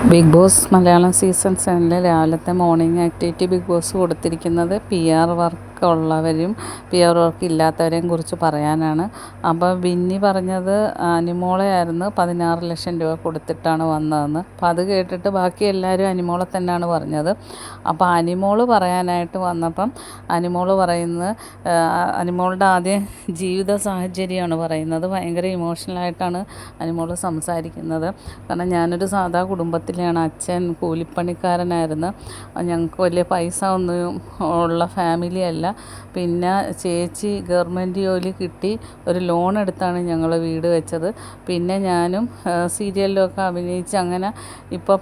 Big boss Malayalam season 7 രാവിലത്തെ morning activity big boss കൊടുത്തിരിക്കുന്നത് PR work ഉള്ളവരും PR വർക്ക് ഇല്ലാത്തവരെയും കുറിച്ച് പറയാനാണ്. അപ്പോൾ ബിന്നി പറഞ്ഞത് അനിമോളെ ആയിരുന്നു 16 ലക്ഷം രൂപ കൊടുത്തിട്ടാണ് വന്നതെന്ന്. അപ്പോൾ അത് കേട്ടിട്ട് ബാക്കി എല്ലാവരും അനിമോളെ തന്നെയാണ് പറഞ്ഞത്. അപ്പോൾ അനിമോള് പറയാനായിട്ട് വന്നപ്പം അനിമോള് പറയുന്നത് അനിമോളുടെ ആദ്യം ജീവിത സാഹചര്യമാണ് പറയുന്നത്. ഭയങ്കര ഇമോഷണലായിട്ടാണ് അനിമോള് സംസാരിക്കുന്നത്. കാരണം ഞാനൊരു സാധാ കുടുംബത്തിലെയാണ്. അച്ഛൻ കൂലിപ്പണിക്കാരനായിരുന്നു. ഞങ്ങൾക്ക് വലിയ പൈസ ഒന്നും ഉള്ള ഫാമിലി അല്ല. പിന്നെ ചേച്ചി ഗവൺമെൻറ് ജോലി കിട്ടി ഒരു ലോൺ എടുത്താണ് ഞങ്ങൾ വീട് വെച്ചത്. പിന്നെ ഞാനും സീരിയലിലൊക്കെ അഭിനയിച്ച് അങ്ങനെ ഇപ്പോൾ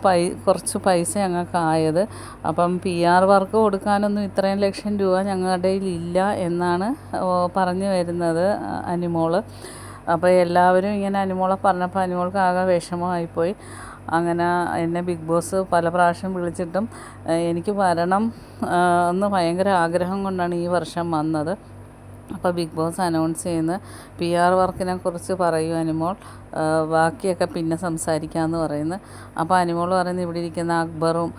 കുറച്ച് പൈസ ഞങ്ങൾക്കായത്. അപ്പം PR വർക്ക് കൊടുക്കാനൊന്നും ഇത്രയും ലക്ഷം രൂപ ഞങ്ങളുടെ കയ്യിലില്ല എന്നാണ് പറഞ്ഞു വരുന്നത് അനിമോള്. അപ്പോൾ എല്ലാവരും ഇങ്ങനെ അനിമോളെ പറഞ്ഞപ്പോൾ അനിമോൾക്ക് ആകെ വിഷമമായിപ്പോയി. അങ്ങനെ എന്നെ ബിഗ് ബോസ് പല പ്രാവശ്യം വിളിച്ചിട്ടും എനിക്ക് വരണം എന്ന് ഭയങ്കര ആഗ്രഹം കൊണ്ടാണ് ഈ വർഷം വന്നത്. അപ്പോൾ ബിഗ് ബോസ് അനൗൺസ് ചെയ്യുന്ന PR വർക്കിനെ കുറിച്ച് പറയൂ അനിമോൾ, ബാക്കിയൊക്കെ പിന്നെ സംസാരിക്കാമെന്ന് പറയുന്നത്. അപ്പോൾ അനിമോൾ പറയുന്നത് ഇവിടെ ഇരിക്കുന്ന അക്ബറും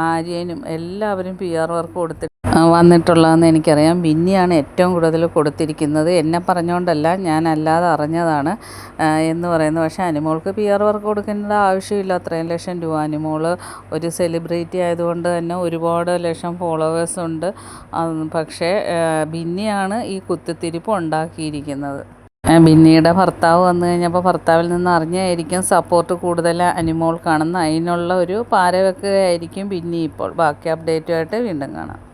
ആര്യനും എല്ലാവരും PR വർക്ക് വന്നിട്ടുള്ളതെന്ന് എനിക്കറിയാം. ബിന്നിയാണ് ഏറ്റവും കൂടുതൽ കൊടുത്തിരിക്കുന്നത്. എന്നെ പറഞ്ഞുകൊണ്ടല്ല, ഞാൻ അല്ലാതെ അറിഞ്ഞതാണ് എന്ന് പറയുന്നത്. പക്ഷേ അനിമോൾക്ക് PR വർക്ക് കൊടുക്കേണ്ട ആവശ്യമില്ല അത്രയും ലക്ഷം രൂപ. അനിമോള് ഒരു സെലിബ്രിറ്റി ആയതുകൊണ്ട് തന്നെ ഒരുപാട് ലക്ഷം ഫോളോവേഴ്സ് ഉണ്ട്. പക്ഷേ ബിന്നിയാണ് ഈ കുത്തിത്തിരിപ്പ് ഉണ്ടാക്കിയിരിക്കുന്നത്. ബിന്നിയുടെ ഭർത്താവ് വന്നു കഴിഞ്ഞപ്പോൾ ഭർത്താവിൽ നിന്ന് അറിഞ്ഞായിരിക്കും സപ്പോർട്ട് കൂടുതൽ അനിമോൾ കാണുന്ന. അതിനുള്ള ഒരു പാര വെക്കുകയായിരിക്കും ബിന്നി ഇപ്പോൾ. ബാക്കി അപ്ഡേറ്റുമായിട്ട് വീണ്ടും കാണാം.